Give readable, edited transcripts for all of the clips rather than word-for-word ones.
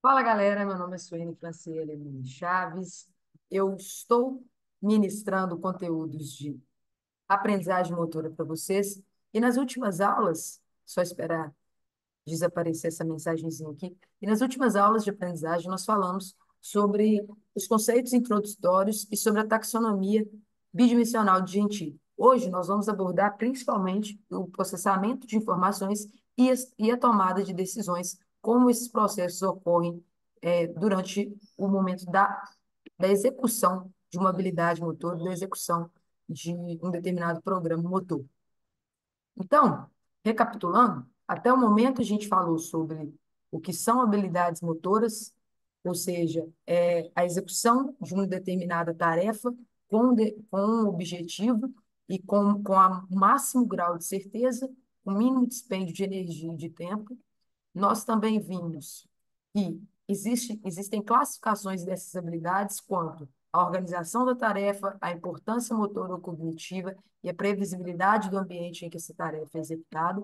Fala, galera. Meu nome é Suene Franciele Chaves. Eu estou ministrando conteúdos de aprendizagem motora para vocês. E nas últimas aulas, só esperar desaparecer essa mensagenzinha aqui. E nas últimas aulas de aprendizagem, nós falamos sobre os conceitos introdutórios e sobre a taxonomia bidimensional de Gentili. Hoje, nós vamos abordar principalmente o processamento de informações e a tomada de decisões, como esses processos ocorrem durante o momento da execução de uma habilidade motor, da execução de um determinado programa motor. Então, recapitulando, até o momento a gente falou sobre o que são habilidades motoras, ou seja, a execução de uma determinada tarefa com um objetivo e com o máximo grau de certeza, o mínimo dispêndio de energia e de tempo. Nós também vimos que existem classificações dessas habilidades quanto a organização da tarefa, a importância motora ou cognitiva e a previsibilidade do ambiente em que essa tarefa é executada.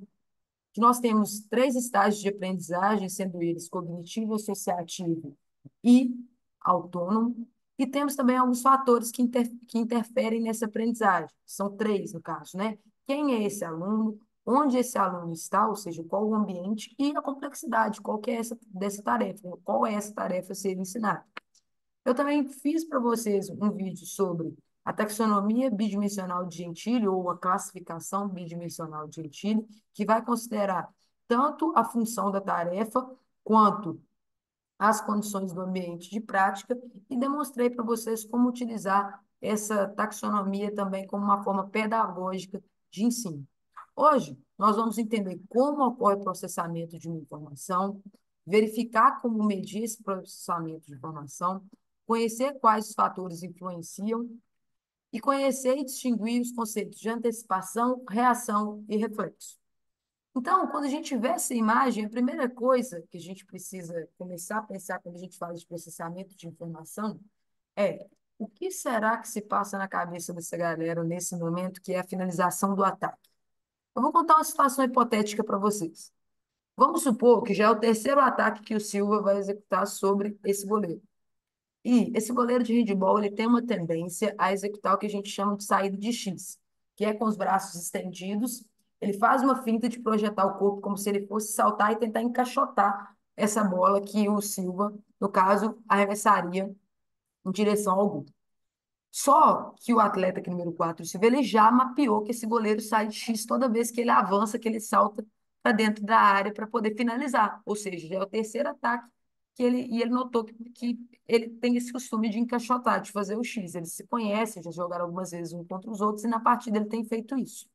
Que nós temos três estágios de aprendizagem, sendo eles cognitivo, associativo e autônomo. E temos também alguns fatores que interferem nessa aprendizagem. São três, no caso, né? Quem é esse aluno? Onde esse aluno está, ou seja, qual o ambiente e a complexidade, qual que é dessa tarefa, qual é essa tarefa a ser ensinada. Eu também fiz para vocês um vídeo sobre a taxonomia bidimensional de Gentili, ou a classificação bidimensional de Gentili, que vai considerar tanto a função da tarefa quanto as condições do ambiente de prática, e demonstrei para vocês como utilizar essa taxonomia também como uma forma pedagógica de ensino. Hoje, nós vamos entender como ocorre o processamento de uma informação, verificar como medir esse processamento de informação, conhecer quais os fatores influenciam e conhecer e distinguir os conceitos de antecipação, reação e reflexo. Então, quando a gente vê essa imagem, a primeira coisa que a gente precisa começar a pensar quando a gente fala de processamento de informação é o que será que se passa na cabeça dessa galera nesse momento que é a finalização do ataque. Eu vou contar uma situação hipotética para vocês. Vamos supor que já é o terceiro ataque que o Silva vai executar sobre esse goleiro. E esse goleiro de handebol, ele tem uma tendência a executar o que a gente chama de saída de X, que é com os braços estendidos. Ele faz uma finta de projetar o corpo como se ele fosse saltar e tentar encaixotar essa bola que o Silva, no caso, arremessaria em direção ao gol. Só que o atleta aqui, número 4, o Silva, ele já mapeou que esse goleiro sai de X toda vez que ele avança, que ele salta para dentro da área para poder finalizar. Ou seja, já é o terceiro ataque e ele notou que ele tem esse costume de encaixotar, de fazer o X. Eles se conhecem, já jogaram algumas vezes um contra os outros e na partida ele tem feito isso.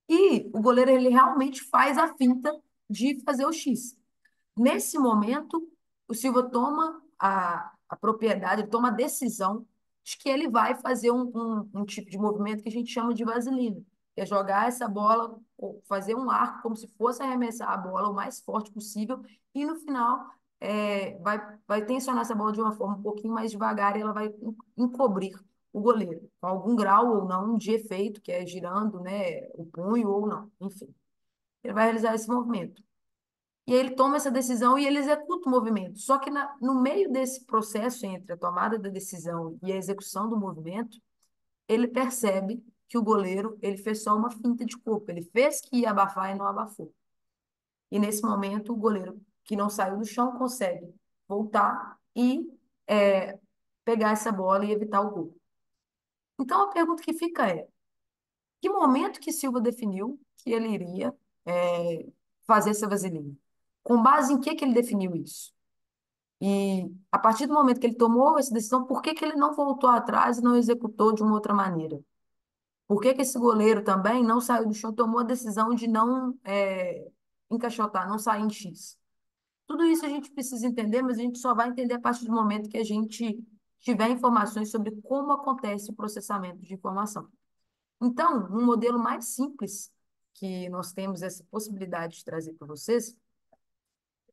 E o goleiro, ele realmente faz a finta de fazer o X. Nesse momento, o Silva toma a propriedade, ele toma a decisão de que ele vai fazer um tipo de movimento que a gente chama de vaselina, que é jogar essa bola, ou fazer um arco como se fosse arremessar a bola o mais forte possível, e no final vai tensionar essa bola de uma forma um pouquinho mais devagar e ela vai encobrir o goleiro, com algum grau ou não de efeito, que é girando, né, o punho ou não, enfim. Ele vai realizar esse movimento. E aí ele toma essa decisão e ele executa o movimento. Só que no meio desse processo entre a tomada da decisão e a execução do movimento, ele percebe que o goleiro ele fez só uma finta de corpo. Ele fez que ia abafar e não abafou. E nesse momento, o goleiro que não saiu do chão consegue voltar e é, pegar essa bola e evitar o gol. Então a pergunta que fica é: que momento que Silva definiu que ele iria é, fazer essa vaselina? Com base em que ele definiu isso? E a partir do momento que ele tomou essa decisão, por que que ele não voltou atrás e não executou de uma outra maneira? Por que que esse goleiro também não saiu do chão, tomou a decisão de não encaixotar, não sair em X? Tudo isso a gente precisa entender, mas a gente só vai entender a partir do momento que a gente tiver informações sobre como acontece o processamento de informação. Então, um modelo mais simples que nós temos essa possibilidade de trazer para vocês,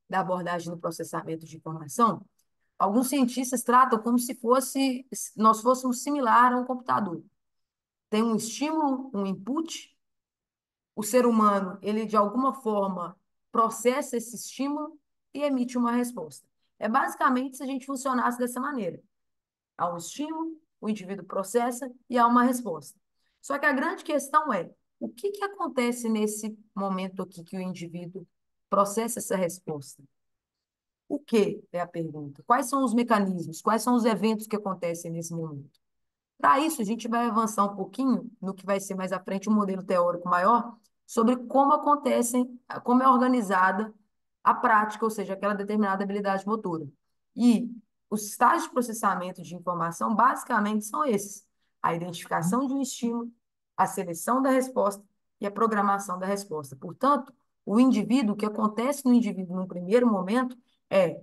da abordagem do processamento de informação, alguns cientistas tratam como se nós fôssemos similar a um computador. Tem um estímulo, um input, o ser humano, ele de alguma forma processa esse estímulo e emite uma resposta. É basicamente se a gente funcionasse dessa maneira. Há um estímulo, o indivíduo processa e há uma resposta. Só que a grande questão é, o que que acontece nesse momento aqui que o indivíduo processa essa resposta? O que é a pergunta? Quais são os mecanismos? Quais são os eventos que acontecem nesse momento? Para isso, a gente vai avançar um pouquinho no que vai ser mais à frente um modelo teórico maior sobre como acontecem, como é organizada a prática, ou seja, aquela determinada habilidade motora. E os estágios de processamento de informação basicamente são esses: a identificação de um estímulo, a seleção da resposta e a programação da resposta. Portanto, o que acontece no indivíduo no primeiro momento é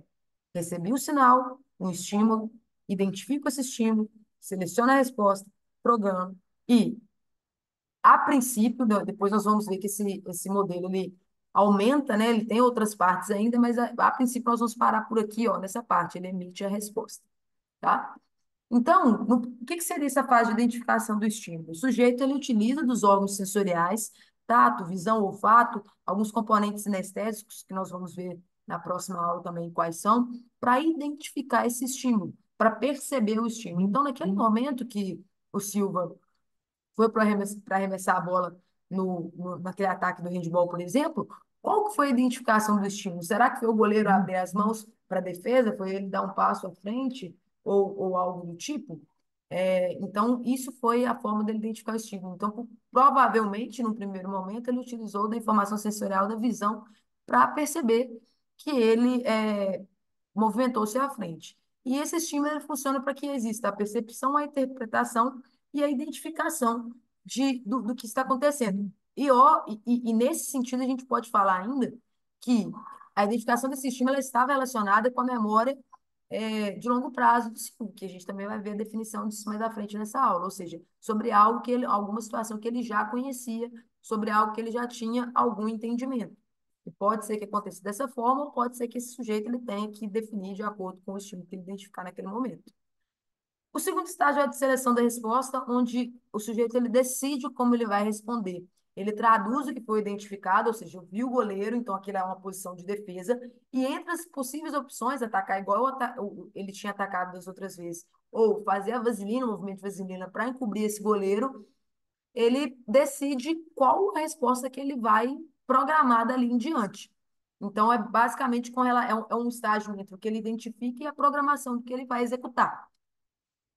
recebi o sinal, um estímulo, identifico esse estímulo, seleciono a resposta, programo e, a princípio, depois nós vamos ver que esse modelo ele aumenta, né? Ele tem outras partes ainda, mas a princípio nós vamos parar por aqui, ó, nessa parte, ele emite a resposta, tá? Então, o que que seria essa fase de identificação do estímulo? O sujeito ele utiliza dos órgãos sensoriais, tato, visão, olfato, alguns componentes sinestésicos, que nós vamos ver na próxima aula também quais são, para identificar esse estímulo, para perceber o estímulo. Então, naquele momento que o Silva foi para arremessar a bola naquele ataque do handball, por exemplo, qual que foi a identificação do estímulo? Será que foi o goleiro abrir as mãos para a defesa? Foi ele dar um passo à frente? Ou algo do tipo? Então, isso foi a forma dele identificar o estímulo. Então, provavelmente, no primeiro momento, ele utilizou da informação sensorial da visão para perceber que ele movimentou-se à frente. E esse estímulo ele funciona para que exista a percepção, a interpretação e a identificação do que está acontecendo. E nesse sentido, a gente pode falar ainda que a identificação desse estímulo ela estava relacionada com a memória de longo prazo do ciclo, que a gente também vai ver a definição disso mais à frente nessa aula, ou seja, sobre algo que ele, alguma situação que ele já conhecia, sobre algo que ele já tinha algum entendimento. E pode ser que aconteça dessa forma, ou pode ser que esse sujeito ele tenha que definir de acordo com o estímulo que ele identificar naquele momento. O segundo estágio é a de seleção da resposta, onde o sujeito ele decide como ele vai responder. Ele traduz o que foi identificado, ou seja, eu vi o goleiro, então aquilo é uma posição de defesa, e entre as possíveis opções, atacar igual ele tinha atacado das outras vezes, ou fazer a vaselina, o movimento de vaselina para encobrir esse goleiro, ele decide qual a resposta que ele vai programar dali em diante. Então, é basicamente é um estágio entre o que ele identifica e a programação do que ele vai executar.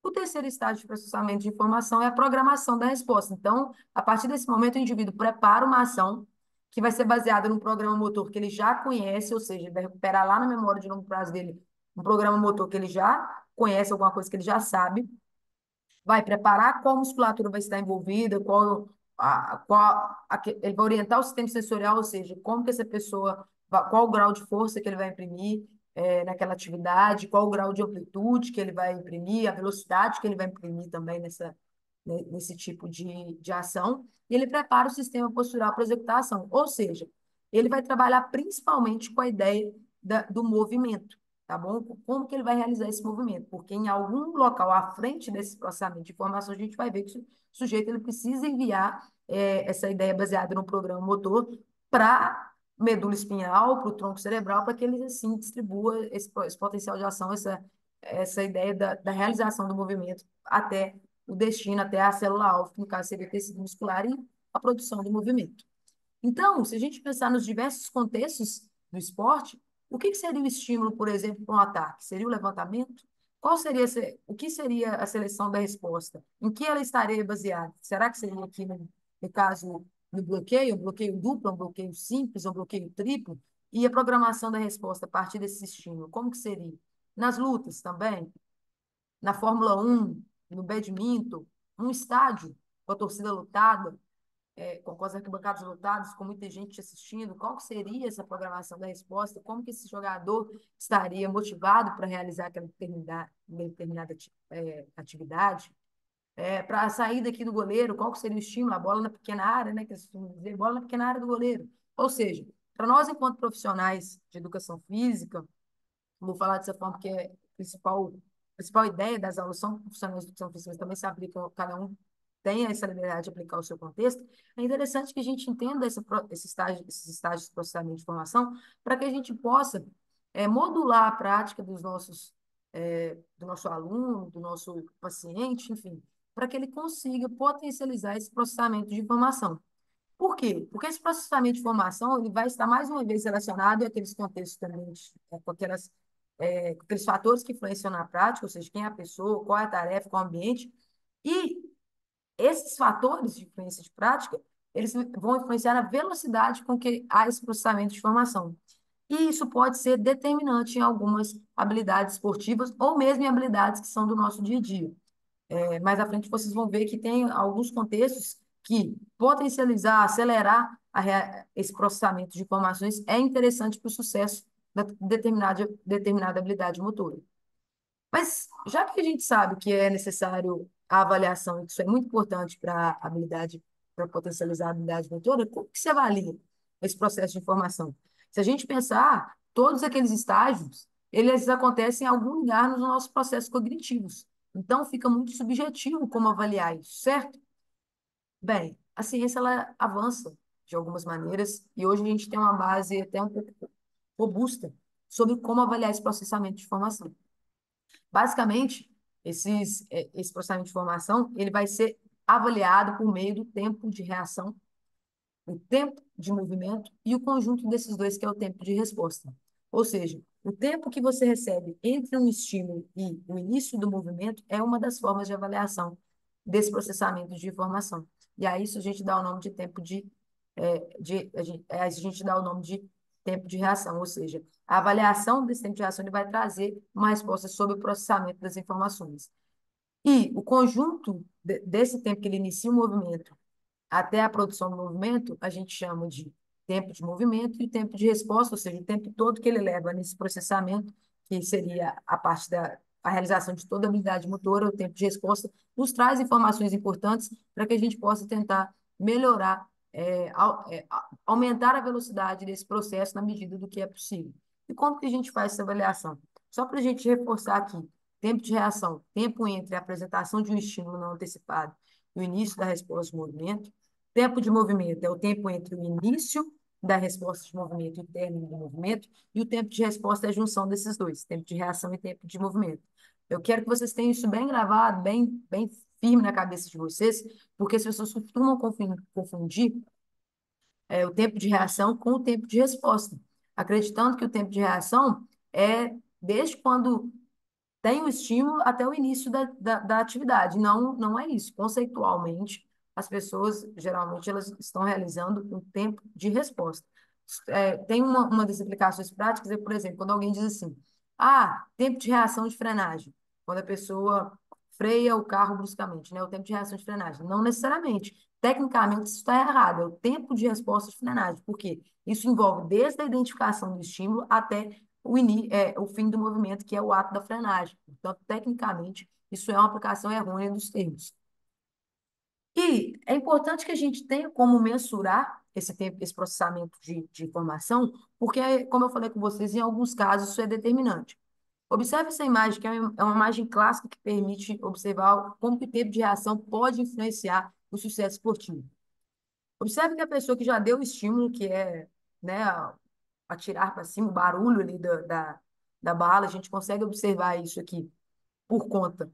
O terceiro estágio de processamento de informação é a programação da resposta. Então, a partir desse momento, o indivíduo prepara uma ação que vai ser baseada num programa motor que ele já conhece, ou seja, ele vai recuperar lá na memória de longo prazo dele um programa motor que ele já conhece, alguma coisa que ele já sabe, vai preparar qual musculatura vai estar envolvida, ele vai orientar o sistema sensorial, ou seja, como que essa pessoa, qual o grau de força que ele vai imprimir naquela atividade, qual o grau de amplitude que ele vai imprimir, a velocidade que ele vai imprimir também nesse tipo de ação, e ele prepara o sistema postural para executar a ação. Ou seja, ele vai trabalhar principalmente com a ideia do movimento, tá bom? Como que ele vai realizar esse movimento? Porque em algum local à frente desse processamento de informação, a gente vai ver que o sujeito ele precisa enviar essa ideia baseada no programa motor para medula espinhal, para o tronco cerebral, para que ele assim distribua esse potencial de ação, essa ideia da realização do movimento até o destino, até a célula-alvo, que no caso seria o tecido muscular, e a produção do movimento. Então, se a gente pensar nos diversos contextos do esporte, o que seria o estímulo, por exemplo, para um ataque? Seria o levantamento? O que seria a seleção da resposta? Em que ela estaria baseada? Será que seria aqui, no caso, no bloqueio, um bloqueio duplo, um bloqueio simples, um bloqueio triplo? E a programação da resposta a partir desse estímulo, como que seria? Nas lutas também, na Fórmula 1, no badminton, num estádio com a torcida lotada, com as arquibancadas lotadas, com muita gente assistindo, qual que seria essa programação da resposta? Como que esse jogador estaria motivado para realizar aquela determinada atividade? Para a saída aqui do goleiro, qual que seria o estímulo? A bola na pequena área, né? Que eles costumam dizer, bola na pequena área do goleiro. Ou seja, para nós, enquanto profissionais de educação física, vou falar dessa forma porque é a principal ideia das aulas são profissionais de educação física, mas também se aplica, cada um tem essa liberdade de aplicar o seu contexto. É interessante que a gente entenda esses estágios de processamento de informação para que a gente possa modular a prática do nosso aluno, do nosso paciente, enfim, para que ele consiga potencializar esse processamento de informação. Por quê? Porque esse processamento de informação ele vai estar mais uma vez relacionado àqueles contextos também, com aqueles fatores que influenciam na prática, ou seja, quem é a pessoa, qual é a tarefa, qual é o ambiente, e esses fatores de influência de prática, eles vão influenciar na velocidade com que há esse processamento de informação. E isso pode ser determinante em algumas habilidades esportivas ou mesmo em habilidades que são do nosso dia a dia. Mais à frente vocês vão ver que tem alguns contextos que potencializar, acelerar esse processamento de informações é interessante para o sucesso da determinada habilidade motora. Mas já que a gente sabe que é necessário a avaliação, e que isso é muito importante para a habilidade, para potencializar a habilidade motora, como que se avalia esse processo de informação? Se a gente pensar, todos aqueles estágios, eles acontecem em algum lugar nos nossos processos cognitivos. Então, fica muito subjetivo como avaliar isso, certo? Bem, a ciência ela avança de algumas maneiras e hoje a gente tem uma base até um pouco robusta sobre como avaliar esse processamento de informação. Basicamente, esse processamento de informação ele vai ser avaliado por meio do tempo de reação, o tempo de movimento e o conjunto desses dois, que é o tempo de resposta. Ou seja, o tempo que você recebe entre um estímulo e o início do movimento é uma das formas de avaliação desse processamento de informação. E a isso a gente dá o nome de tempo a gente dá o nome de tempo de reação, ou seja, a avaliação desse tempo de reação ele vai trazer uma resposta sobre o processamento das informações. E o conjunto desse tempo que ele inicia o movimento até a produção do movimento, a gente chama de tempo de movimento e o tempo de resposta, ou seja, o tempo todo que ele leva nesse processamento, que seria a parte da a realização de toda a habilidade motora, o tempo de resposta, nos traz informações importantes para que a gente possa tentar melhorar, aumentar a velocidade desse processo na medida do que é possível. E como que a gente faz essa avaliação? Só para a gente reforçar aqui, tempo de reação, tempo entre a apresentação de um estímulo não antecipado e o início da resposta de movimento. Tempo de movimento é o tempo entre o início da resposta de movimento e o término do movimento, e o tempo de resposta é a junção desses dois, tempo de reação e tempo de movimento. Eu quero que vocês tenham isso bem gravado, bem firme na cabeça de vocês, porque as pessoas costumam confundir o tempo de reação com o tempo de resposta, acreditando que o tempo de reação é desde quando tem o estímulo até o início da atividade. Não, não é isso. Conceitualmente, as pessoas, geralmente, elas estão realizando um tempo de resposta. Tem uma das aplicações práticas, é, por exemplo, quando alguém diz assim, tempo de reação de frenagem, quando a pessoa freia o carro bruscamente, né? O tempo de reação de frenagem. Não necessariamente. Tecnicamente, isso está errado. É o tempo de resposta de frenagem. Por quê? Isso envolve desde a identificação do estímulo até o fim do movimento, que é o ato da frenagem. Portanto, tecnicamente, isso é uma aplicação errônea dos termos. E é importante que a gente tenha como mensurar esse tempo, esse processamento de informação, porque, como eu falei com vocês, em alguns casos isso é determinante. Observe essa imagem, que é uma imagem clássica que permite observar como que o tempo de reação pode influenciar o sucesso esportivo. Observe que a pessoa que já deu o estímulo, que é, né, atirar para cima, o barulho ali da bala, a gente consegue observar isso aqui por conta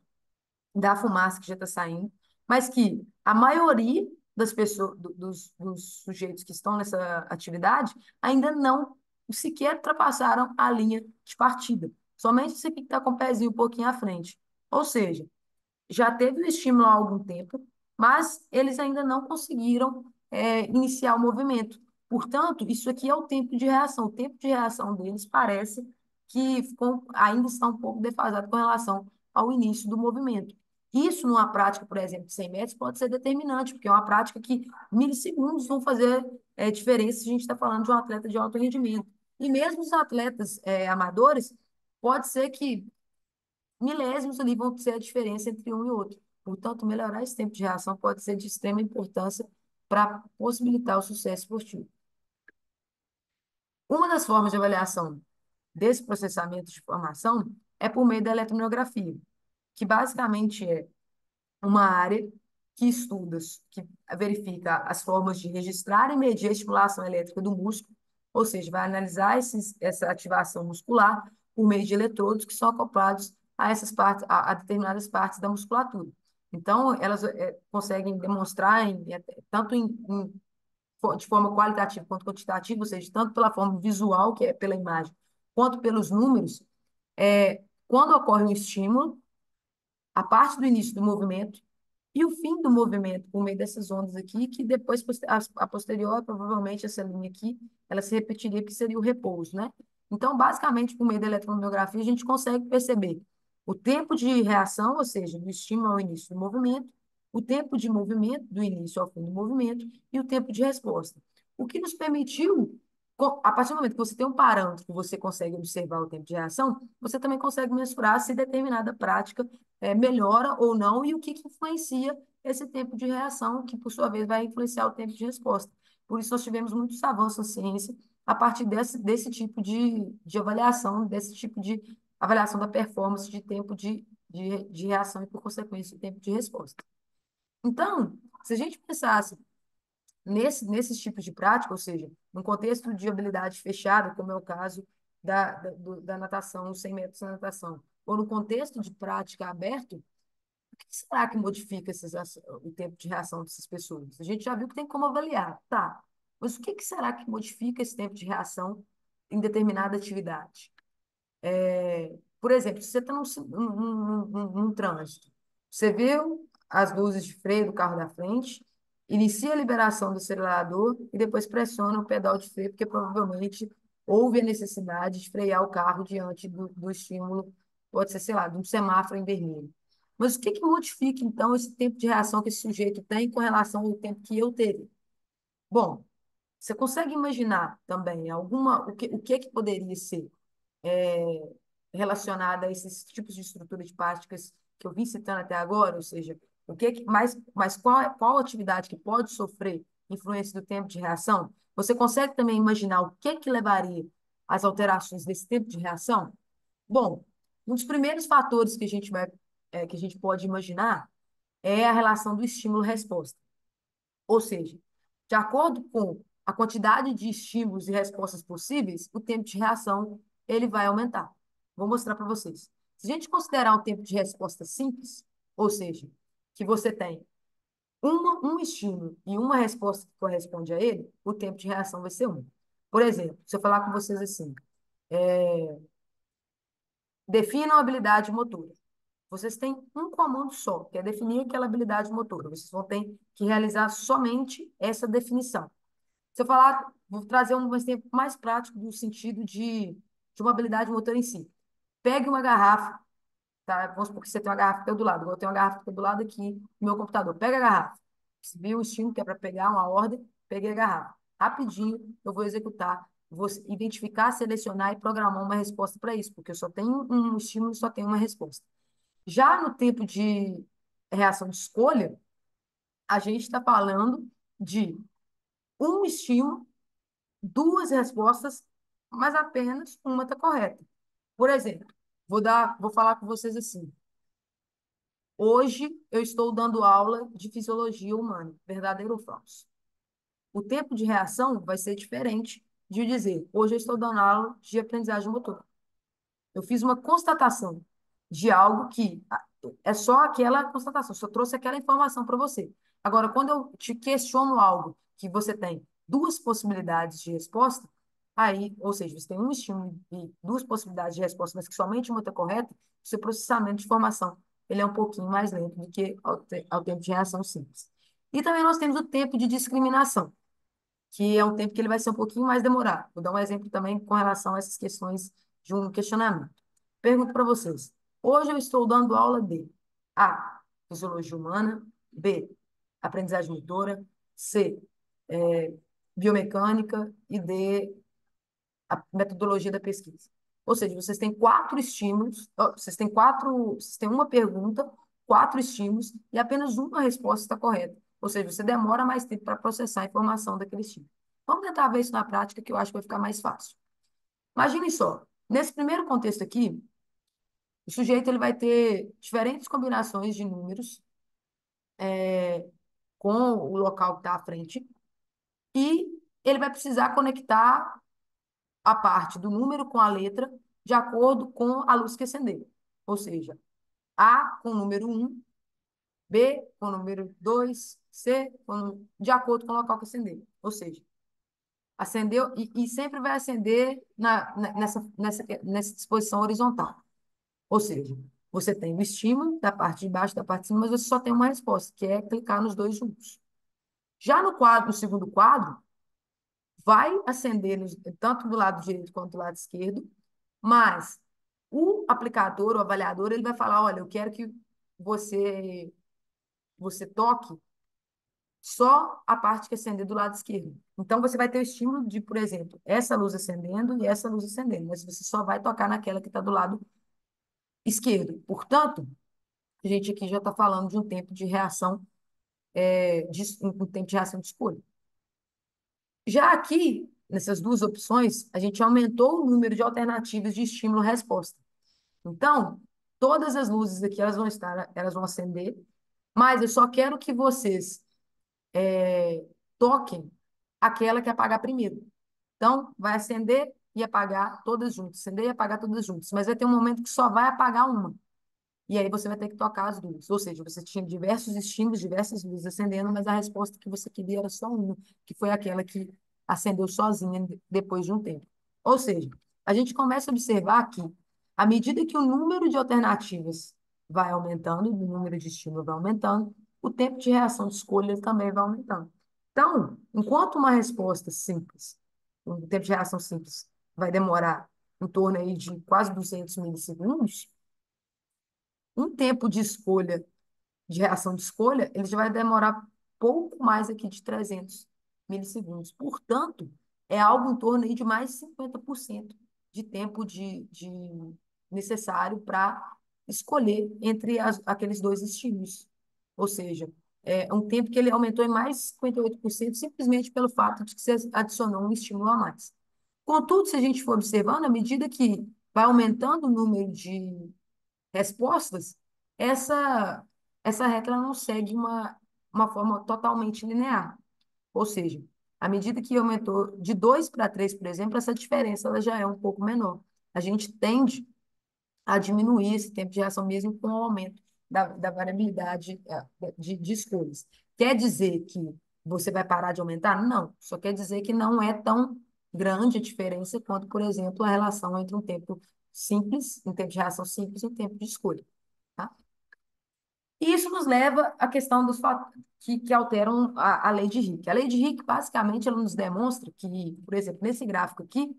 da fumaça que já está saindo, mas que a maioria das pessoas, dos sujeitos que estão nessa atividade, ainda não sequer ultrapassaram a linha de partida. Somente esse aqui que está com o pezinho um pouquinho à frente. Ou seja, já teve o estímulo há algum tempo, mas eles ainda não conseguiram iniciar o movimento. Portanto, isso aqui é o tempo de reação. O tempo de reação deles parece que ainda está um pouco defasado com relação ao início do movimento. Isso, numa prática, por exemplo, de 100 metros, pode ser determinante, porque é uma prática que milissegundos vão fazer diferença se a gente está falando de um atleta de alto rendimento. E mesmo os atletas amadores, pode ser que milésimos ali vão ser a diferença entre um e outro. Portanto, melhorar esse tempo de reação pode ser de extrema importância para possibilitar o sucesso esportivo. Uma das formas de avaliação desse processamento de informação é por meio da eletromiografia, que basicamente é uma área que estuda, que verifica as formas de registrar e medir a estimulação elétrica do músculo Ou seja, vai analisar essa ativação muscular por meio de eletrodos que são acoplados a essas partes, a determinadas partes da musculatura. Então, elas conseguem demonstrar, tanto de forma qualitativa quanto quantitativa, ou seja, tanto pela forma visual, que é pela imagem, quanto pelos números, quando ocorre um estímulo, a parte do início do movimento e o fim do movimento por meio dessas ondas aqui, que depois, a posterior, provavelmente essa linha aqui, ela se repetiria, que seria o repouso, né? Então, basicamente, por meio da eletromiografia, a gente consegue perceber o tempo de reação, ou seja, do estímulo ao início do movimento, o tempo de movimento, do início ao fim do movimento, e o tempo de resposta. O que nos permitiu, a partir do momento que você tem um parâmetro que você consegue observar o tempo de reação, você também consegue mensurar se determinada prática melhora ou não e o que influencia esse tempo de reação, que por sua vez vai influenciar o tempo de resposta. Por isso, nós tivemos muitos avanços na ciência a partir desse tipo de avaliação, desse tipo de avaliação da performance de tempo de reação e, por consequência, o tempo de resposta. Então, se a gente pensasse nesses tipos de prática, ou seja, num contexto de habilidade fechada, como é o caso da natação, os 100 metros na natação, ou no contexto de prática aberto, o que será que modifica o tempo de reação dessas pessoas? A gente já viu que tem como avaliar, tá? Mas o que será que modifica esse tempo de reação em determinada atividade? Por exemplo, se você está num trânsito, você viu as luzes de freio do carro da frente, inicia a liberação do acelerador e depois pressiona o pedal de freio, porque provavelmente houve a necessidade de frear o carro diante do estímulo, pode ser, sei lá, de um semáforo em vermelho. Mas o que modifica, então, esse tempo de reação que esse sujeito tem com relação ao tempo que eu teria? Bom, você consegue imaginar também o que é que poderia ser relacionada a esses tipos de estrutura de práticas que eu vim citando até agora, ou seja, o que é que mais qual atividade que pode sofrer influência do tempo de reação? Você consegue também imaginar o que é que levaria às alterações desse tempo de reação? Bom, um dos primeiros fatores que a gente pode imaginar é a relação do estímulo-resposta. Ou seja, de acordo com a quantidade de estímulos e respostas possíveis, o tempo de reação ele vai aumentar. Vou mostrar para vocês. Se a gente considerar um tempo de resposta simples, ou seja, que você tem um estímulo e uma resposta que corresponde a ele, o tempo de reação vai ser um. Por exemplo, se eu falar com vocês assim, definam a habilidade motora. Vocês têm um comando só, que é definir aquela habilidade motora. Vocês vão ter que realizar somente essa definição. Se eu falar, vou trazer um exemplo mais prático do sentido de uma habilidade motor em si. Pegue uma garrafa, tá? Vamos supor que você tem uma garrafa que do lado. Eu tenho uma garrafa que do lado aqui no meu computador. Pega a garrafa. Você viu o estímulo que é para pegar uma ordem, peguei a garrafa. Rapidinho, eu vou executar, vou identificar, selecionar e programar uma resposta para isso, porque eu só tenho um estímulo e só tenho uma resposta. Já no tempo de reação de escolha, a gente está falando de um estímulo, duas respostas, mas apenas uma está correta. Por exemplo, vou falar com vocês assim. Hoje eu estou dando aula de fisiologia humana, verdadeiro ou falso? O tempo de reação vai ser diferente de dizer, hoje eu estou dando aula de aprendizagem motora. Eu fiz uma constatação de algo que é só aquela constatação, só trouxe aquela informação para você. Agora, quando eu te questiono algo que você tem duas possibilidades de resposta, aí, ou seja, você tem um estímulo e duas possibilidades de resposta, mas que somente uma está correta, o seu processamento de informação ele é um pouquinho mais lento do que ao tempo de reação simples. E também nós temos o tempo de discriminação, que é um tempo que ele vai ser um pouquinho mais demorado. Vou dar um exemplo também com relação a essas questões de um questionamento. Pergunto para vocês. Hoje eu estou dando aula de A, fisiologia humana, B, aprendizagem motora, C, é, biomecânica e D, a metodologia da pesquisa. Ou seja, vocês têm quatro estímulos, vocês têm uma pergunta, quatro estímulos e apenas uma resposta está correta. Ou seja, você demora mais tempo para processar a informação daquele estímulo. Vamos tentar ver isso na prática, que eu acho que vai ficar mais fácil. Imagine só, nesse primeiro contexto aqui, o sujeito ele vai ter diferentes combinações de números com o local que está à frente e ele vai precisar conectar. a parte do número com a letra de acordo com a luz que acender. Ou seja, A com o número um, B com o número 2, C de acordo com o local que acender. Ou seja, acendeu e sempre vai acender nessa disposição horizontal. Ou seja, você tem o estímulo da parte de baixo e da parte de cima, mas você só tem uma resposta, que é clicar nos dois juntos. Já no quadro, no segundo quadro, vai acender tanto do lado direito quanto do lado esquerdo, mas o aplicador, o avaliador, ele vai falar, olha, eu quero que você você toque só a parte que acender do lado esquerdo. Então, você vai ter o estímulo de, por exemplo, essa luz acendendo e essa luz acendendo, mas você só vai tocar naquela que está do lado esquerdo. Portanto, a gente aqui já está falando de um tempo de reação, um tempo de reação de escolha. Já aqui, nessas duas opções, a gente aumentou o número de alternativas de estímulo-resposta. Então, todas as luzes aqui, elas vão acender, mas eu só quero que vocês toquem aquela que apagar primeiro. Então, vai acender e apagar todas juntas, acender e apagar todas juntas, mas vai ter um momento que só vai apagar uma. E aí você vai ter que tocar as duas. Ou seja, você tinha diversos estímulos, diversas luzes acendendo, mas a resposta que você queria era só uma, que foi aquela que acendeu sozinha depois de um tempo. Ou seja, a gente começa a observar que, à medida que o número de alternativas vai aumentando, o número de estímulos vai aumentando, o tempo de reação de escolha também vai aumentando. Então, enquanto uma resposta simples, um tempo de reação simples, vai demorar em torno aí de quase 200 milissegundos, um tempo de escolha, de reação de escolha, ele já vai demorar pouco mais aqui de 300 milissegundos. Portanto, é algo em torno aí de mais de 50% de tempo necessário para escolher entre aqueles dois estímulos. Ou seja, é um tempo que ele aumentou em mais de 58% simplesmente pelo fato de que você adicionou um estímulo a mais. Contudo, se a gente for observando, à medida que vai aumentando o número de respostas, essa, essa regra não segue uma forma totalmente linear. Ou seja, à medida que aumentou de 2 para 3, por exemplo, essa diferença ela já é um pouco menor. A gente tende a diminuir esse tempo de reação mesmo com o aumento da variabilidade de escolhas. Quer dizer que você vai parar de aumentar? Não. Só quer dizer que não é tão grande a diferença quanto, por exemplo, a relação entre um tempo simples, um tempo de reação simples e um tempo de escolha. Tá? E isso nos leva à questão dos fatos que alteram a lei de Hicke. A lei de Hicke, basicamente, ela nos demonstra que, por exemplo, nesse gráfico aqui,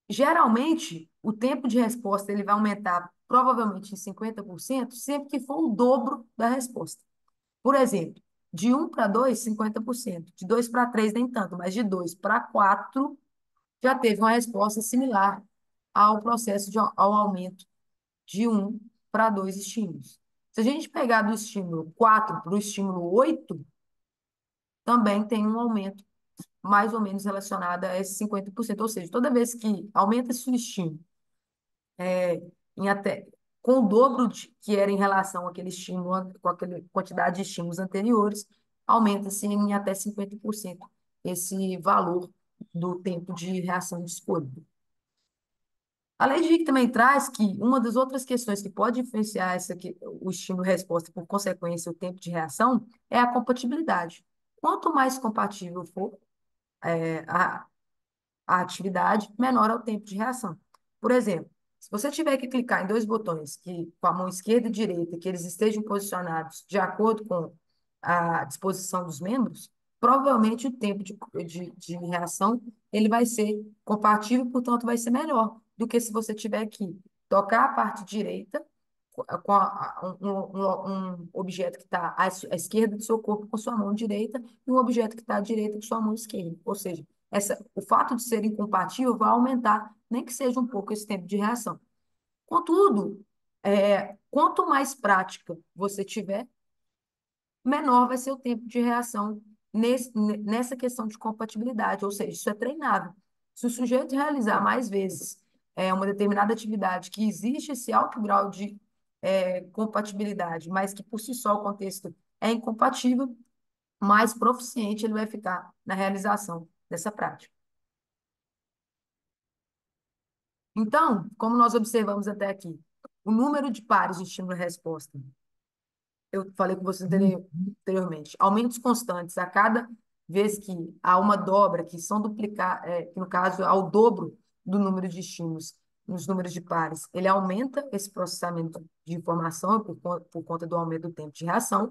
geralmente, o tempo de resposta ele vai aumentar provavelmente em 50% sempre que for o dobro da resposta. Por exemplo, de um para 2, 50%. De 2 para 3, nem tanto, mas de 2 para 4 já teve uma resposta similar ao processo ao aumento de um para 2 estímulos. Se a gente pegar do estímulo 4 para o estímulo 8, também tem um aumento mais ou menos relacionado a esses 50%. Ou seja, toda vez que aumenta esse estímulo em até com o dobro que era em relação àquele estímulo, com aquela quantidade de estímulos anteriores, aumenta-se em até 50% esse valor do tempo de reação de escolha. A lei de Hicke também traz que uma das outras questões que pode influenciar o estímulo-resposta, por consequência, o tempo de reação, é a compatibilidade. Quanto mais compatível for a atividade, menor é o tempo de reação. Por exemplo, se você tiver que clicar em dois botões, que com a mão esquerda e direita, que eles estejam posicionados de acordo com a disposição dos membros, provavelmente o tempo de reação ele vai ser compatível, portanto, vai ser melhor do que se você tiver que tocar a parte direita com um objeto que está à esquerda do seu corpo com sua mão direita e um objeto que está à direita com sua mão esquerda. Ou seja, o fato de ser incompatível vai aumentar, nem que seja um pouco, esse tempo de reação. Contudo, quanto mais prática você tiver, menor vai ser o tempo de reação nessa questão de compatibilidade, ou seja, isso é treinável. Se o sujeito realizar mais vezes uma determinada atividade que existe esse alto grau de compatibilidade, mas que por si só o contexto é incompatível, mais proficiente ele vai ficar na realização dessa prática. Então, como nós observamos até aqui, o número de pares de estímulo e resposta, eu falei com você anteriormente, aumentos constantes a cada vez que há uma dobra, que são duplicar, que no caso há o dobro do número de estímulos nos números de pares, ele aumenta esse processamento de informação por conta do aumento do tempo de reação,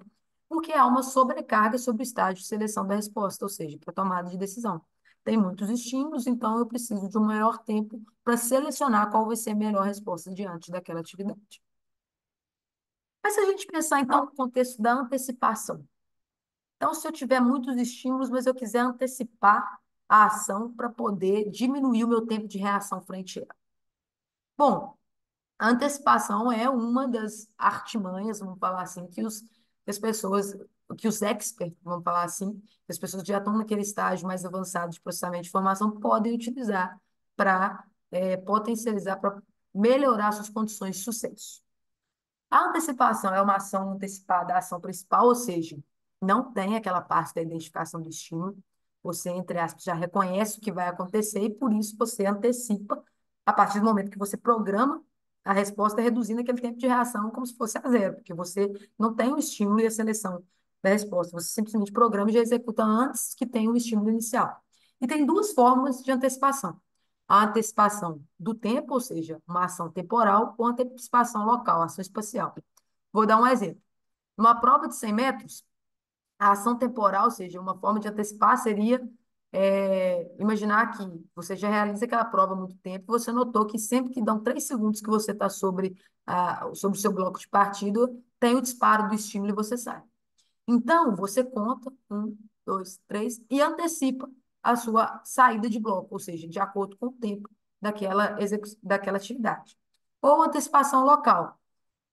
porque há uma sobrecarga sobre o estágio de seleção da resposta, ou seja, para tomada de decisão. Tem muitos estímulos, então eu preciso de um maior tempo para selecionar qual vai ser a melhor resposta diante daquela atividade. Mas se a gente pensar, então, no contexto da antecipação. Então, se eu tiver muitos estímulos, mas eu quiser antecipar a ação para poder diminuir o meu tempo de reação frente a ela. Bom, a antecipação é uma das artimanhas, vamos falar assim, que as pessoas, que os experts, vamos falar assim, que as pessoas que já estão naquele estágio mais avançado de processamento de informação podem utilizar para potencializar, para melhorar suas condições de sucesso. A antecipação é uma ação antecipada à ação principal, ou seja, não tem aquela parte da identificação do estímulo. Você, entre aspas, já reconhece o que vai acontecer e por isso você antecipa a partir do momento que você programa a resposta, reduzindo aquele tempo de reação como se fosse a zero, porque você não tem o estímulo e a seleção da resposta. Você simplesmente programa e já executa antes que tenha o estímulo inicial. E tem duas formas de antecipação a antecipação do tempo, ou seja, uma ação temporal, ou antecipação local, ação espacial. Vou dar um exemplo. Numa prova de 100 metros, a ação temporal, ou seja, uma forma de antecipar seria imaginar que você já realiza aquela prova há muito tempo, você notou que sempre que dão 3 segundos que você está sobre o seu bloco de partida, tem o disparo do estímulo e você sai. Então, você conta, um, dois, três, e antecipa a sua saída de bloco, ou seja, de acordo com o tempo daquela atividade. Ou antecipação local.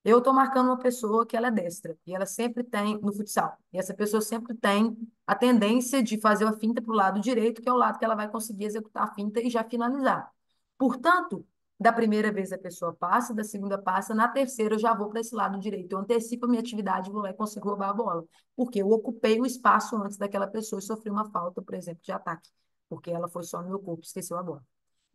Eu estou marcando uma pessoa que ela é destra, e ela sempre tem, no futsal, e essa pessoa sempre tem a tendência de fazer a finta para o lado direito, que é o lado que ela vai conseguir executar a finta e já finalizar. Portanto, da primeira vez a pessoa passa, da segunda passa, na terceira eu já vou para esse lado direito. Eu antecipo a minha atividade, vou lá e consigo roubar a bola. Porque eu ocupei o espaço antes daquela pessoa e sofri uma falta, por exemplo, de ataque, porque ela foi só no meu corpo e esqueceu a bola.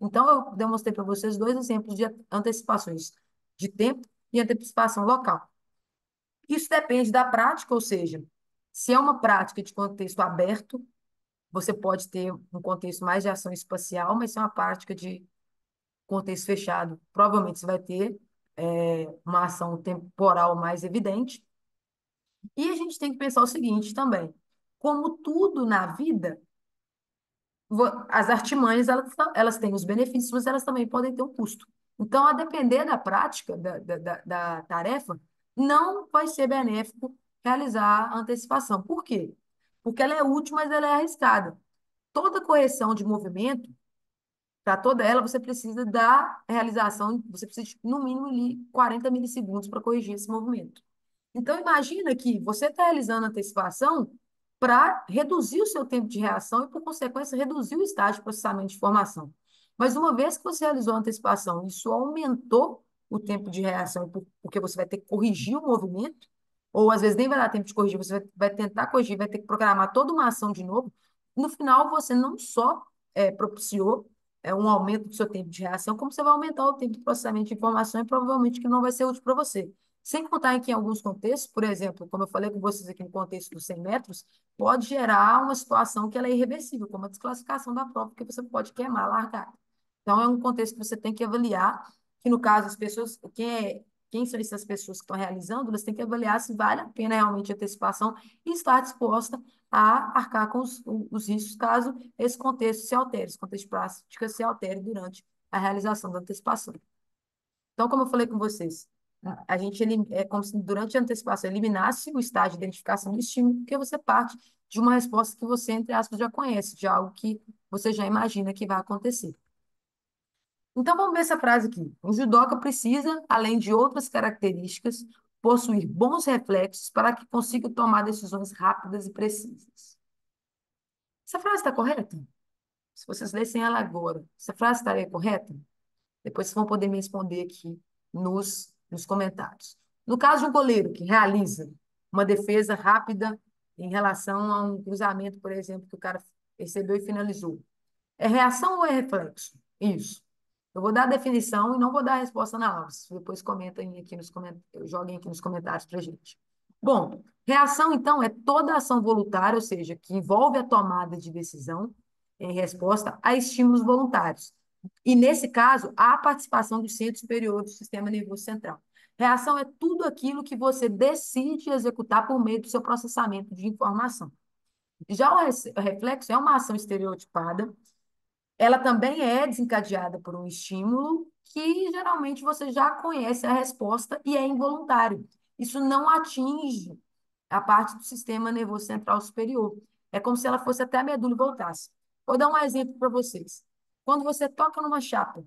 Então, eu demonstrei para vocês dois exemplos de antecipações de tempo e antecipação local. Isso depende da prática, ou seja, se é uma prática de contexto aberto, você pode ter um contexto mais de ação espacial, mas se é uma prática de contexto fechado, provavelmente você vai ter uma ação temporal mais evidente. E a gente tem que pensar o seguinte também: como tudo na vida, as artimanhas elas têm os benefícios, mas elas também podem ter um custo. Então, a depender da prática da tarefa, não vai ser benéfico realizar a antecipação. Por quê? Porque ela é útil, mas ela é arriscada. Toda correção de movimento, para toda ela, você precisa da realização, você precisa de, no mínimo ali 40 milissegundos para corrigir esse movimento. Então, imagina que você está realizando antecipação para reduzir o seu tempo de reação e, por consequência, reduzir o estágio de processamento de informação. Mas uma vez que você realizou a antecipação, isso aumentou o tempo de reação, porque você vai ter que corrigir o movimento, ou às vezes nem vai dar tempo de corrigir, você vai tentar corrigir, vai ter que programar toda uma ação de novo. No final, você não só propiciou um aumento do seu tempo de reação, como você vai aumentar o tempo de processamento de informação e provavelmente que não vai ser útil para você. Sem contar que em alguns contextos, por exemplo, como eu falei com vocês aqui no contexto dos 100 metros, pode gerar uma situação que ela é irreversível, como a desclassificação da prova, porque você pode queimar a largada. Então, é um contexto que você tem que avaliar, que no caso, as pessoas, quem são essas pessoas que estão realizando, elas têm que avaliar se vale a pena realmente a antecipação e estar disposta a arcar com os riscos caso esse contexto se altere, esse contexto de prática se altere durante a realização da antecipação. Então, como eu falei com vocês, a gente é como se durante a antecipação eliminasse o estágio de identificação do estímulo, porque você parte de uma resposta que você, entre aspas, já conhece, de algo que você já imagina que vai acontecer. Então, vamos ver essa frase aqui. O judoca precisa, além de outras características, possuir bons reflexos para que consiga tomar decisões rápidas e precisas. Essa frase está correta? Se vocês lessem ela agora, essa frase estaria correta? Depois vocês vão poder me responder aqui nos comentários. No caso de um goleiro que realiza uma defesa rápida em relação a um cruzamento, por exemplo, que o cara recebeu e finalizou, é reação ou é reflexo? Isso. Eu vou dar a definição e não vou dar a resposta na aula. Vocês depois comentem aqui nos comentários, joguem aqui nos comentários para a gente. Bom, reação, então, é toda ação voluntária, ou seja, que envolve a tomada de decisão em resposta a estímulos voluntários. E, nesse caso, a participação do centro superior do sistema nervoso central. Reação é tudo aquilo que você decide executar por meio do seu processamento de informação. Já o reflexo é uma ação estereotipada, ela também é desencadeada por um estímulo que geralmente você já conhece a resposta e é involuntário. Isso não atinge a parte do sistema nervoso central superior. É como se ela fosse até a medula e voltasse. Vou dar um exemplo para vocês. Quando você toca numa chapa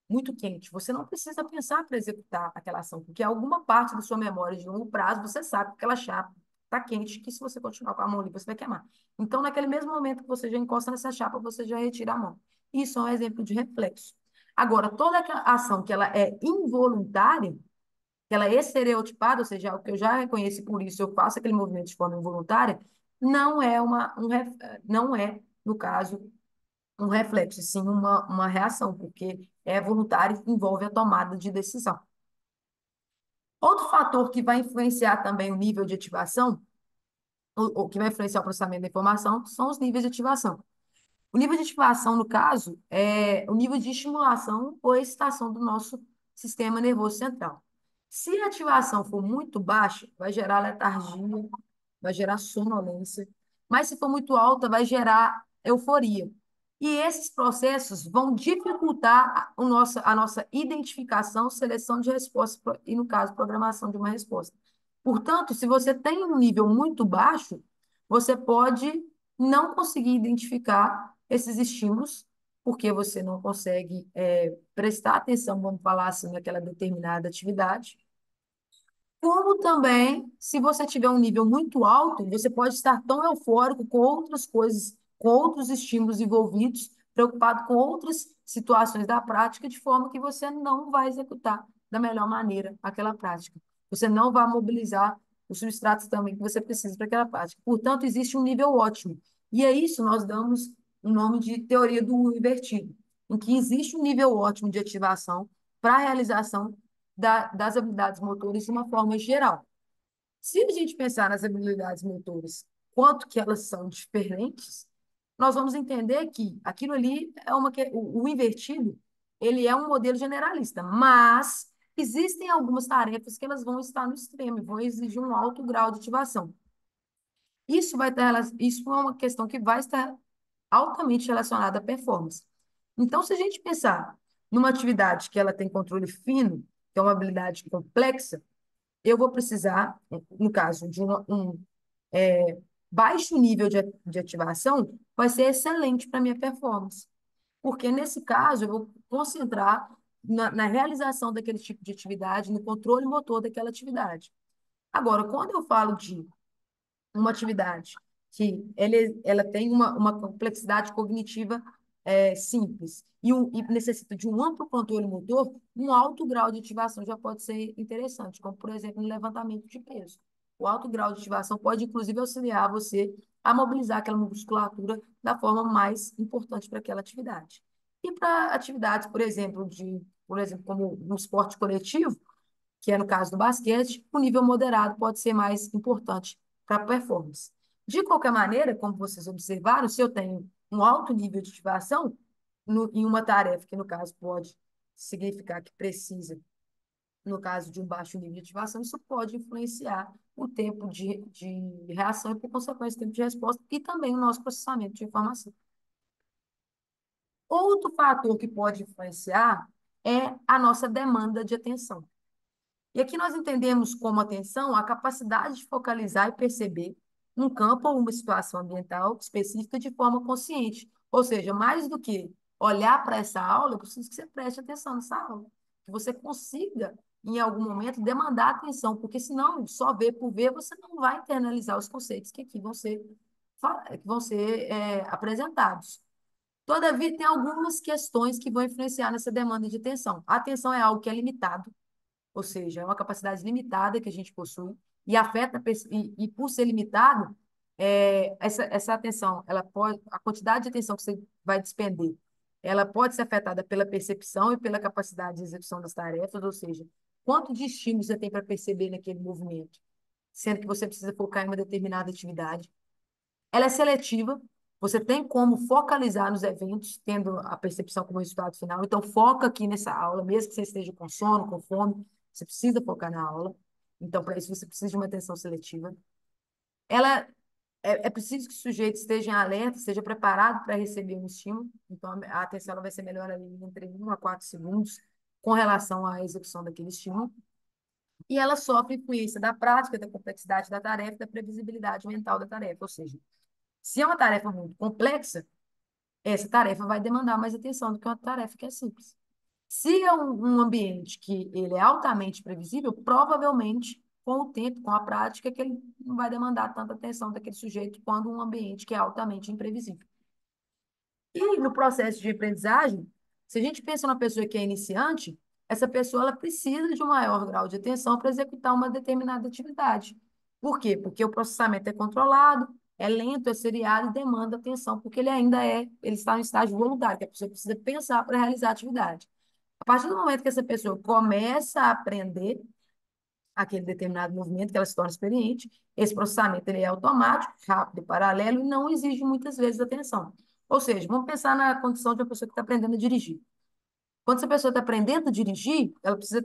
muito quente, você não precisa pensar para executar aquela ação, porque alguma parte da sua memória de longo prazo você sabe que aquela chapa está quente, que se você continuar com a mão ali, você vai queimar. Então, naquele mesmo momento que você já encosta nessa chapa, você já retira a mão. Isso é um exemplo de reflexo. Agora, toda aquela ação que ela é involuntária, que ela é estereotipada, ou seja, o que eu já reconheci por isso, eu faço aquele movimento de forma involuntária, não é não é, no caso, um reflexo, sim uma reação, porque é voluntário e envolve a tomada de decisão. Outro fator que vai influenciar também o nível de ativação, ou que vai influenciar o processamento da informação, são os níveis de ativação. O nível de ativação, no caso, é o nível de estimulação ou excitação do nosso sistema nervoso central. Se a ativação for muito baixa, vai gerar letargia, vai gerar sonolência, mas se for muito alta, vai gerar euforia. E esses processos vão dificultar a nossa identificação, seleção de respostas e, no caso, programação de uma resposta. Portanto, se você tem um nível muito baixo, você pode não conseguir identificar esses estímulos, porque você não consegue prestar atenção, vamos falar assim, naquela determinada atividade. Como também, se você tiver um nível muito alto, você pode estar tão eufórico com outras coisas, com outros estímulos envolvidos, preocupado com outras situações da prática, de forma que você não vai executar da melhor maneira aquela prática. Você não vai mobilizar os substratos também que você precisa para aquela prática. Portanto, existe um nível ótimo. E a isso nós damos o nome de teoria do invertido, em que existe um nível ótimo de ativação para a realização das habilidades motoras de uma forma geral. Se a gente pensar nas habilidades motoras, quanto que elas são diferentes, nós vamos entender que aquilo ali é o invertido, ele é um modelo generalista, mas existem algumas tarefas que elas vão estar no extremo, vão exigir um alto grau de ativação. Isso é uma questão que vai estar altamente relacionada à performance. Então, se a gente pensar numa atividade que ela tem controle fino, que é uma habilidade complexa, eu vou precisar, no caso de baixo nível de ativação, vai ser excelente para a minha performance. Porque, nesse caso, eu vou concentrar na realização daquele tipo de atividade, no controle motor daquela atividade. Agora, quando eu falo de uma atividade que ela tem uma complexidade cognitiva simples e necessita de um amplo controle motor, um alto grau de ativação já pode ser interessante, como, por exemplo, no levantamento de peso. O alto grau de ativação pode, inclusive, auxiliar você a mobilizar aquela musculatura da forma mais importante para aquela atividade. E para atividades, por exemplo, como no esporte coletivo, que é no caso do basquete, o nível moderado pode ser mais importante para a performance. De qualquer maneira, como vocês observaram, se eu tenho um alto nível de ativação em uma tarefa, que no caso pode significar que precisa, no caso de um baixo nível de ativação, isso pode influenciar o tempo de reação e, por consequência, o tempo de resposta e também o nosso processamento de informação. Outro fator que pode influenciar é a nossa demanda de atenção. E aqui nós entendemos como atenção a capacidade de focalizar e perceber um campo ou uma situação ambiental específica de forma consciente. Ou seja, mais do que olhar para essa aula, eu preciso que você preste atenção nessa aula, que você consiga, em algum momento, demandar atenção, porque senão, só ver por ver, você não vai internalizar os conceitos que aqui vão ser apresentados. Todavia, tem algumas questões que vão influenciar nessa demanda de atenção. A atenção é algo que é limitado, ou seja, é uma capacidade limitada que a gente possui e afeta e por ser limitado, essa atenção, ela pode, a quantidade de atenção que você vai despender ela pode ser afetada pela percepção e pela capacidade de execução das tarefas, ou seja, quanto de estímulo você tem para perceber naquele movimento, sendo que você precisa focar em uma determinada atividade. Ela é seletiva, você tem como focalizar nos eventos, tendo a percepção como resultado final. Então, foca aqui nessa aula, mesmo que você esteja com sono, com fome, você precisa focar na aula. Então, para isso, você precisa de uma atenção seletiva. Ela é preciso que o sujeito esteja em alerta, esteja preparado para receber um estímulo. Então, a atenção ela vai ser melhor ali entre 1 a 4 segundos com relação à execução daquele estímulo. E ela sofre influência da prática, da complexidade da tarefa, da previsibilidade mental da tarefa. Ou seja, se é uma tarefa muito complexa, essa tarefa vai demandar mais atenção do que uma tarefa que é simples. Se é um ambiente que ele é altamente previsível, provavelmente, com o tempo, com a prática, que ele não vai demandar tanta atenção daquele sujeito quanto um ambiente que é altamente imprevisível. E no processo de aprendizagem, se a gente pensa numa pessoa que é iniciante, essa pessoa ela precisa de um maior grau de atenção para executar uma determinada atividade. Por quê? Porque o processamento é controlado, é lento, é seriado e demanda atenção, porque ele está em estágio voluntário, que a pessoa precisa pensar para realizar a atividade. A partir do momento que essa pessoa começa a aprender aquele determinado movimento, que ela se torna experiente, esse processamento ele é automático, rápido, paralelo e não exige muitas vezes atenção. Ou seja, vamos pensar na condição de uma pessoa que está aprendendo a dirigir. Quando essa pessoa está aprendendo a dirigir, ela precisa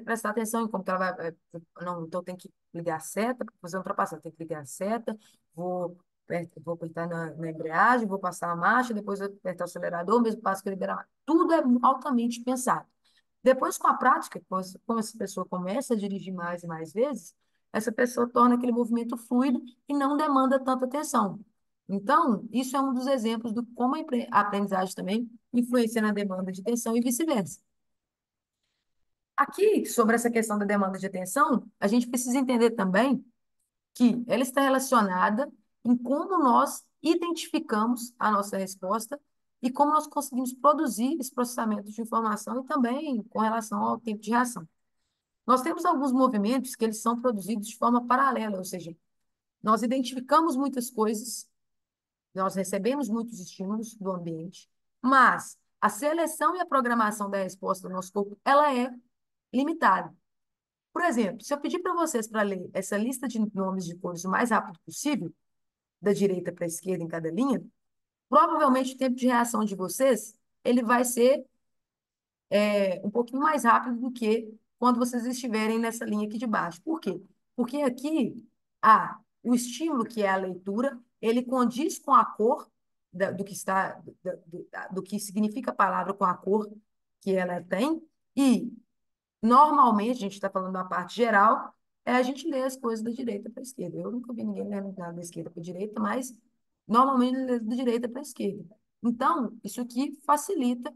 prestar atenção em como que ela vai. Não, então tem que ligar a seta para fazer uma ultrapassagem, tem que ligar a seta, vou apertar na embreagem, vou passar a marcha, depois vou apertar o acelerador, mesmo passo que liberar. Tudo é altamente pensado. Depois, com a prática, como essa pessoa começa a dirigir mais e mais vezes, essa pessoa torna aquele movimento fluido e não demanda tanta atenção. Então, isso é um dos exemplos de como a aprendizagem também influencia na demanda de atenção e vice-versa. Aqui, sobre essa questão da demanda de atenção, a gente precisa entender também que ela está relacionada em como nós identificamos a nossa resposta e como nós conseguimos produzir esse processamento de informação e também com relação ao tempo de reação. Nós temos alguns movimentos que eles são produzidos de forma paralela, ou seja, nós identificamos muitas coisas, nós recebemos muitos estímulos do ambiente, mas a seleção e a programação da resposta do nosso corpo, ela é limitada. Por exemplo, se eu pedir para vocês para ler essa lista de nomes de cores o mais rápido possível, da direita para a esquerda em cada linha, provavelmente o tempo de reação de vocês ele vai ser um pouquinho mais rápido do que quando vocês estiverem nessa linha aqui de baixo. Por quê? Porque aqui o estímulo, que é a leitura, ele condiz com a cor do que está, do que significa a palavra com a cor que ela tem, e normalmente, a gente está falando da parte geral, a gente lê as coisas da direita para a esquerda. Eu nunca vi ninguém lendo nada da esquerda para a direita, mas normalmente lê da direita para a esquerda. Então, isso aqui facilita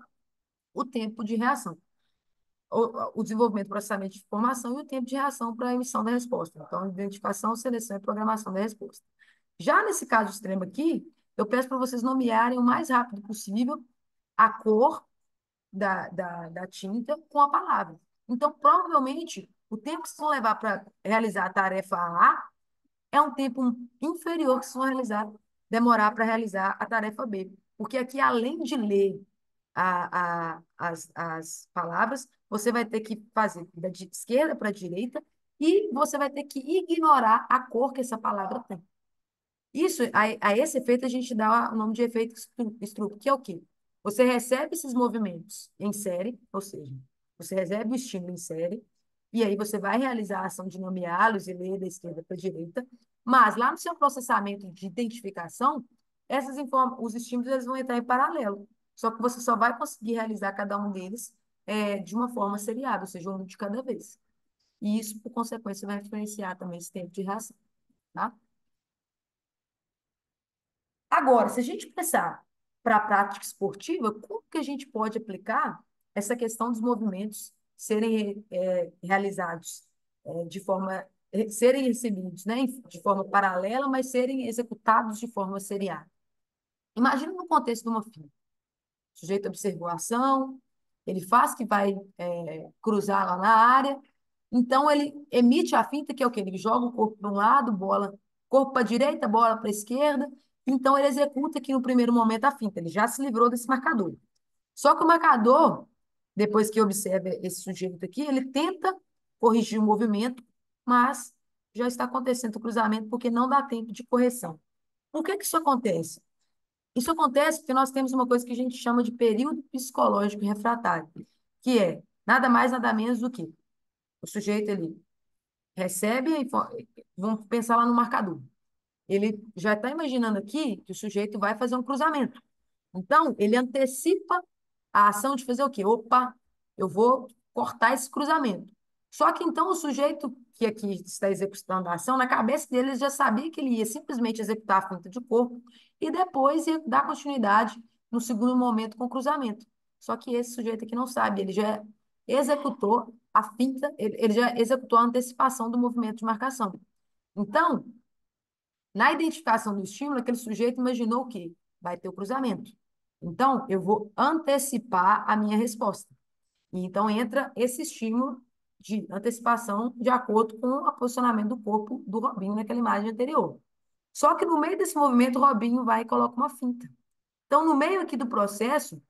o tempo de reação, o desenvolvimento, processamento de informação e o tempo de reação para a emissão da resposta. Então, identificação, seleção e programação da resposta. Já nesse caso extremo aqui, eu peço para vocês nomearem o mais rápido possível a cor da tinta com a palavra. Então, provavelmente, o tempo que vocês vão levar para realizar a tarefa A é um tempo inferior que vocês vão demorar para realizar a tarefa B. Porque aqui, além de ler as palavras, você vai ter que fazer da esquerda para a direita e você vai ter que ignorar a cor que essa palavra tem. Isso, a esse efeito, a gente dá o nome de efeito Stroop, que é o quê? Você recebe esses movimentos em série, ou seja, você recebe o estímulo em série, e aí você vai realizar a ação de nomeá-los e ler da esquerda para a direita, mas lá no seu processamento de identificação, os estímulos eles vão entrar em paralelo, só que você só vai conseguir realizar cada um deles de uma forma seriada, ou seja, um de cada vez. E isso, por consequência, vai influenciar também esse tempo de reação, tá? Agora, se a gente pensar para a prática esportiva, como que a gente pode aplicar essa questão dos movimentos serem realizados de forma, serem recebidos, né, de forma paralela, mas serem executados de forma seriada? Imagina no contexto de uma fila. O sujeito observou a ação, ele faz que vai cruzar lá na área, então ele emite a finta, que é o quê? Ele joga o corpo para um lado, corpo para a direita, bola para a esquerda, então ele executa aqui no primeiro momento a finta, ele já se livrou desse marcador. Só que o marcador, depois que observa esse sujeito aqui, ele tenta corrigir o movimento, mas já está acontecendo o cruzamento porque não dá tempo de correção. Por que que isso acontece? Isso acontece porque nós temos uma coisa que a gente chama de período psicológico refratário, que é nada mais, nada menos do que o sujeito ele recebe, vamos pensar lá no marcador. Ele já está imaginando aqui que o sujeito vai fazer um cruzamento. Então, ele antecipa a ação de fazer o quê? Opa, eu vou cortar esse cruzamento. Só que então o sujeito que aqui está executando a ação, na cabeça dele, ele já sabia que ele ia simplesmente executar a finta de corpo e depois ia dar continuidade no segundo momento com o cruzamento. Só que esse sujeito aqui não sabe, ele já executou a finta, ele já executou a antecipação do movimento de marcação. Então, na identificação do estímulo, aquele sujeito imaginou o quê? Vai ter o cruzamento. Então, eu vou antecipar a minha resposta. E então entra esse estímulo de antecipação de acordo com o posicionamento do corpo do Robinho naquela imagem anterior. Só que no meio desse movimento, o Robinho vai e coloca uma finta. Então, no meio aqui do processo,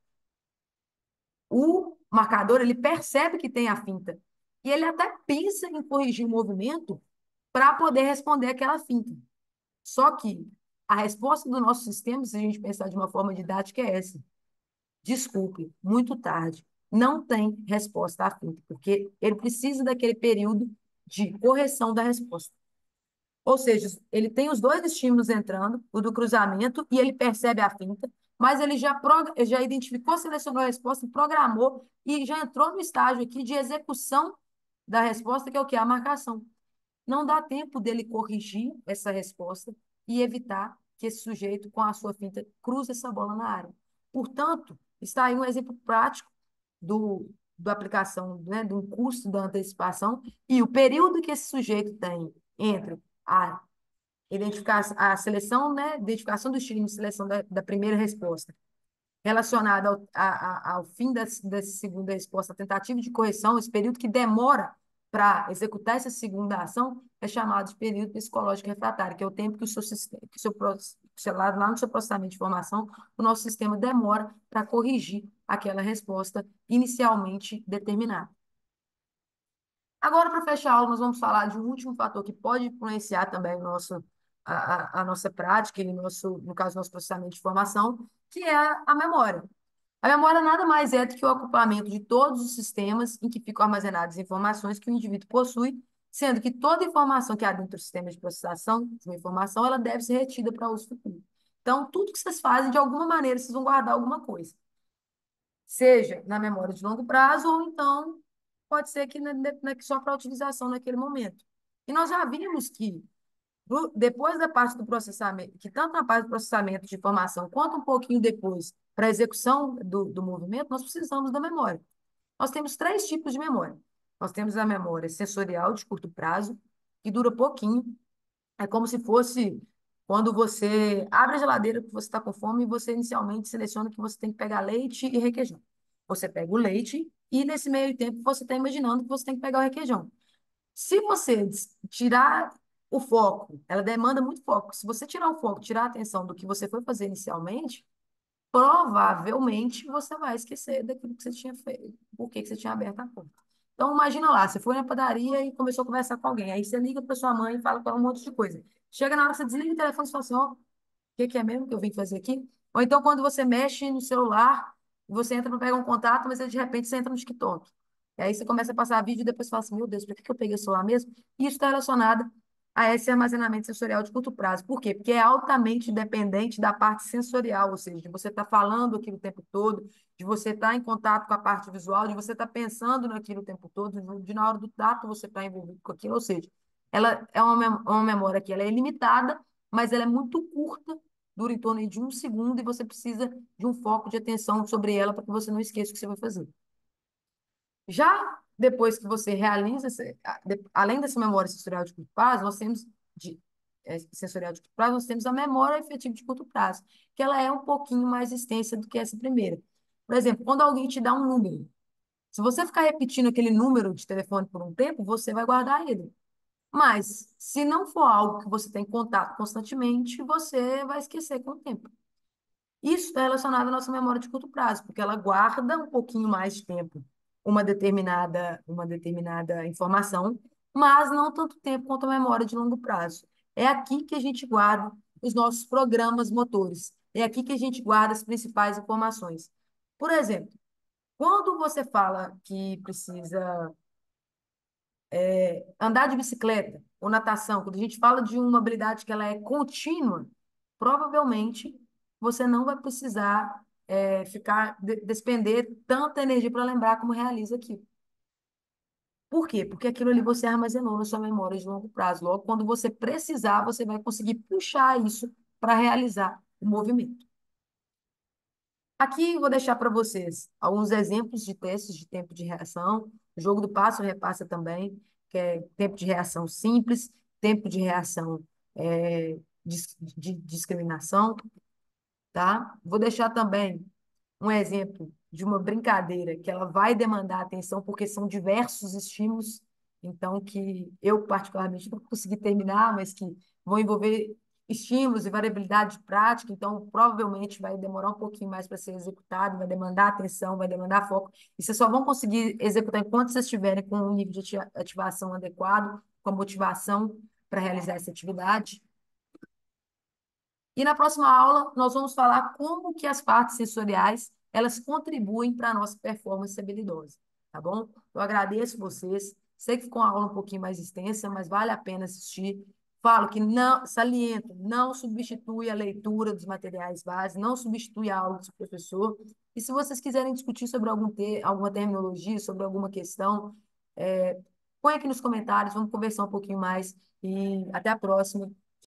o marcador ele percebe que tem a finta. E ele até pensa em corrigir o movimento para poder responder aquela finta. Só que a resposta do nosso sistema, se a gente pensar de uma forma didática, é essa. Desculpe, muito tarde. Não tem resposta à finta, porque ele precisa daquele período de correção da resposta. Ou seja, ele tem os dois estímulos entrando, o do cruzamento, e ele percebe a finta, mas ele já identificou, selecionou a resposta, programou e já entrou no estágio aqui de execução da resposta, que é o que? A marcação. Não dá tempo dele corrigir essa resposta e evitar que esse sujeito, com a sua finta, cruze essa bola na área. Portanto, está aí um exemplo prático da aplicação, né, de um custo da antecipação e o período que esse sujeito tem entre a identificar a seleção, né, identificação do estilo e seleção da primeira resposta relacionada ao fim dessa segunda resposta, a tentativa de correção, esse período que demora para executar essa segunda ação, é chamado de período psicológico refratário, que é o tempo que o seu sistema, que o seu lá no seu processamento de informação, o nosso sistema demora para corrigir aquela resposta inicialmente determinada. Agora, para fechar a aula, nós vamos falar de um último fator que pode influenciar também a nossa prática e no caso, nosso processamento de informação, que é a memória. A memória nada mais é do que o acoplamento de todos os sistemas em que ficam armazenadas informações que o indivíduo possui, sendo que toda informação que há dentro do sistema de processação de uma informação, ela deve ser retida para uso futuro. Então, tudo que vocês fazem, de alguma maneira, vocês vão guardar alguma coisa. Seja na memória de longo prazo, ou então pode ser que só para utilização naquele momento. E nós já vimos que depois da parte do processamento, que tanto na parte do processamento de informação, quanto um pouquinho depois, para a execução do movimento, nós precisamos da memória. Nós temos três tipos de memória. Nós temos a memória sensorial de curto prazo, que dura pouquinho. É como se fosse quando você abre a geladeira porque você está com fome e você inicialmente seleciona que você tem que pegar leite e requeijão. Você pega o leite e, nesse meio tempo, você está imaginando que você tem que pegar o requeijão. Se você tirar o foco, ela demanda muito foco. Se você tirar o foco, tirar a atenção do que você foi fazer inicialmente, provavelmente você vai esquecer daquilo que você tinha feito, por que você tinha aberto a porta. Então, imagina lá, você foi na padaria e começou a conversar com alguém. Aí você liga para sua mãe e fala com ela um monte de coisa. Chega na hora que você desliga o telefone e fala assim, ó, o que é mesmo que eu vim fazer aqui? Ou então, quando você mexe no celular, você entra para pegar um contato, mas aí, de repente você entra no TikTok. E aí você começa a passar vídeo e depois fala assim, meu Deus, por que eu peguei o celular mesmo? E isso está relacionado a esse armazenamento sensorial de curto prazo. Por quê? Porque é altamente dependente da parte sensorial, ou seja, de você estar falando aquilo o tempo todo, de você estar em contato com a parte visual, de você estar pensando naquilo o tempo todo, de na hora do tato você estar envolvido com aquilo, ou seja, ela é uma memória que ela é limitada, mas ela é muito curta, dura em torno de um segundo e você precisa de um foco de atenção sobre ela para que você não esqueça o que você vai fazer. Já depois que você realiza, além dessa memória sensorial de curto prazo, nós temos sensorial de curto prazo, nós temos a memória efetiva de curto prazo, que ela é um pouquinho mais extensa do que essa primeira. Por exemplo, quando alguém te dá um número, se você ficar repetindo aquele número de telefone por um tempo, você vai guardar ele. Mas, se não for algo que você tem contato constantemente, você vai esquecer com o tempo. Isso está relacionado à nossa memória de curto prazo, porque ela guarda um pouquinho mais de tempo uma determinada informação, mas não tanto tempo quanto a memória de longo prazo. É aqui que a gente guarda os nossos programas motores. É aqui que a gente guarda as principais informações. Por exemplo, quando você fala que precisa andar de bicicleta ou natação, quando a gente fala de uma habilidade que ela é contínua, provavelmente você não vai precisar despender tanta energia para lembrar como realiza aquilo. Por quê? Porque aquilo ali você armazenou na sua memória de longo prazo. Logo, quando você precisar, você vai conseguir puxar isso para realizar o movimento. Aqui eu vou deixar para vocês alguns exemplos de testes de tempo de reação. O jogo do passo repassa também, que é tempo de reação simples, tempo de reação de discriminação, tá? Vou deixar também um exemplo de uma brincadeira que ela vai demandar atenção, porque são diversos estímulos, então que eu particularmente não consegui terminar, mas que vão envolver estímulos e variabilidade de prática, então provavelmente vai demorar um pouquinho mais para ser executado, vai demandar atenção, vai demandar foco, e vocês só vão conseguir executar enquanto vocês estiverem com um nível de ativação adequado, com a motivação para realizar essa atividade. E na próxima aula, nós vamos falar como que as partes sensoriais, elas contribuem para a nossa performance habilidosa, tá bom? Eu agradeço vocês. Sei que ficou uma aula um pouquinho mais extensa, mas vale a pena assistir. Falo que não, saliento, não substitui a leitura dos materiais básicos, não substitui a aula do seu professor. E se vocês quiserem discutir sobre alguma terminologia, sobre alguma questão, põe aqui nos comentários, vamos conversar um pouquinho mais e até a próxima.